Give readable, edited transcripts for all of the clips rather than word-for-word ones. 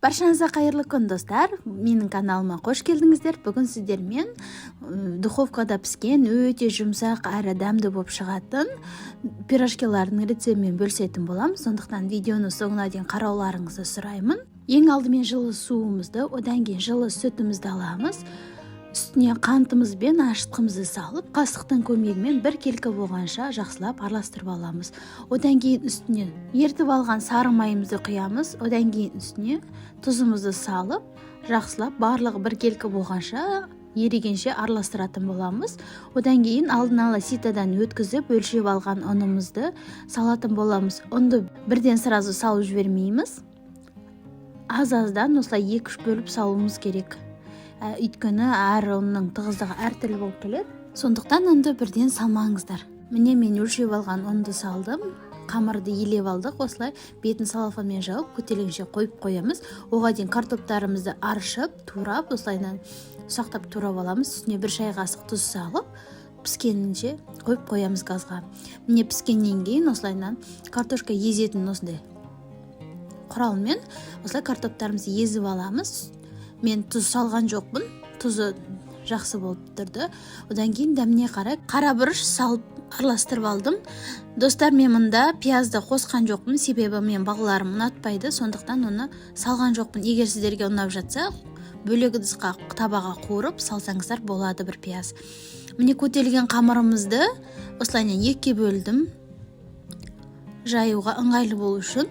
Баршаңызға қайырлы күн, достар. Менің каналыма қош келдіңіздер. Бүгін сіздермен духовкада піскен өте жұмсақ әрі дәмді болып шығатын пирожкилардың рецептімен бөлісетін боламын. Сондықтан видеоны соңына дейін қарауларыңызды сұраймын. Ең алдымен жылы суымызды, одан кейін жылы сүтімізді аламыз. Үстіне қантымыз бен ашытқымызды салып, қасықтың көмегімен бір келкі болғанша жақсылап араластырып аламыз. Одан кейін үстіне ертіп алған сары майымызды құямыз. Одан кейін үстіне тұзымызды салып, жақсылап барлығы бір келкі болғанша ерігенше араластыратын боламыз. Одан кейін алдын ала ситадан өткізіп, өлшеп алған ұнымызды салатын боламыз. Ұнды бірден сразу салып жібермейміз. Аз-аздан осылай 2-3 бөліп салуымыз керек. Өйткені әр ұнның тығыздығы әртүрлі болып келеді. Сондықтан ұнды бірден салмаңыздар. Міне мен өлшеп алған ұнды салдым. Қамырды елеп алдық. Осылай бетін салафанмен жауып, көтерілгенше қойып қоямыз. Оған дейін картоптарымызды аршып, турап, осылайынан ұсақтап турап аламыз. Үстіне 1 шай қасық тұз салып, піскенінше қойып қоямыз газға. Міне піскеннен кейін осылайынан картошка езетін осындай құралмен осылай картоптарымызды езіп аламыз. Мен тұз салған жоқпын, тұзы жақсы болып тұрды. Одан кейін дәміне қарай қара бұрыш салып араластырып алдым. Достар, мен мұнда пиязды қосқан жоқпын, себебі мен балаларым ұнатпайды, сондықтан оны салған жоқпын. Егер сіздерге ұнап жатса, бөлек ыдысқа табаға қуырып салсаңыздар болады бір пияз. Міне көтерілген қамырымызды осылайынан 2-ке бөлдім. Жаюға ыңғайлы болу үшін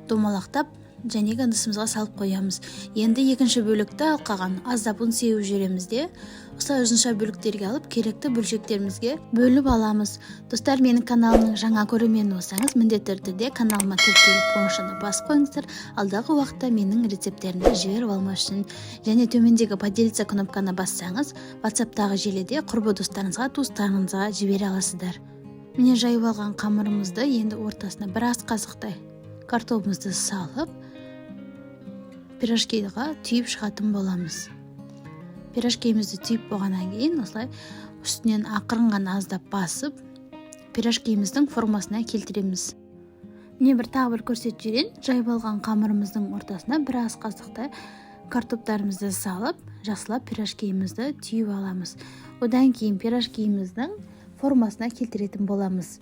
домалақтап және ыдысымызға салып қоямыз. Енді екінші бөлікті қалған аздап ұн сеуіп жүреміз де, осылай ұзынша бөліктерге алып, керекті бөлшектерімізге бөліп аламыз. Достар, менің каналымның жаңа көрермені болсаңыз, міндетті түрде каналыма тіркеліп қоңыршаны басып қойыңыздар. Алдағы уақытта менің рецепттерімді жіберіп алмас үшін. Және төмендегі поделиться кнопканы бассаңыз, WhatsApp-тағы желіде құрбы достарыңызға, туыстарыңызға жібере аласыздар. Міне жайып алған қамырымызды енді ортасына 1 ас қасықтай картопымызды салып, пирожкиға түйіп шығатын боламыз. Пирожкиімізді түйіп болғаннан кейін осылай үстінен ақырын ғана аздап басып, пирожкиіміздің формасына келтіреміз. Міне тағы бір көрсетіп жіберейін. Жайып алған қамырымыздың ортасына 1 ас қасықтай картоптарымызды салып, жақсылап пирожкиімізді түйіп аламыз. Одан кейін пирожкиіміздің формасына келтіретін боламыз.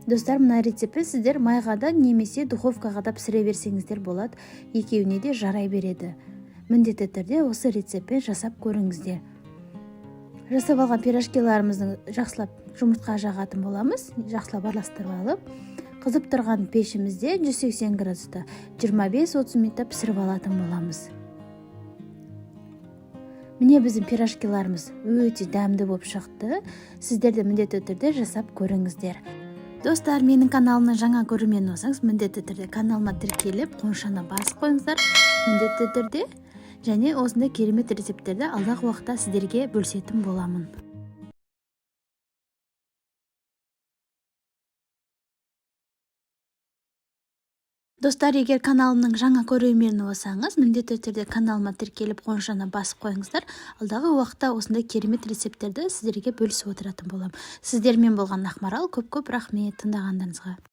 Достар, мына рецепті сіздер майғада немесе духовкаға да пісіре берсеңіздер болады. Екеуіне де жарай береді. Міндетті түрде осы рецептпен жасап көріңіздер. Жасап алған пирожкиларымызды жақсылап жұмыртқа жағатын боламыз. Жақсылап араластырып алып, қызып тұрған пешімізде 180 градуста 25-30 минутта пісіріп алатын боламыз. Міне біздің пирожкиларымыз өте дәмді болып шықты. Сіздер де міндетті түрде жасап көріңіздер. Достар, менің каналымның жаңа көрермені болсаңыз, міндетті түрде каналыма тіркеліп, қоңыршаны басып қойыңыздар. Міндетті түрде және осындай керемет рецепттерді алдағы уақытта сіздерге бөлісетін боламын. Достар, егер каналымның жаңа көрермені болсаңыз, міндетті түрде каналыма тіркеліп, қоңыршаны басып қойыңыздар. Алдағы уақытта осындай керемет рецепттерді сіздерге бөлісіп отыратын боламын. Сіздермен болған Ақмарал, көп-көп рахмет тыңдағандарыңызға.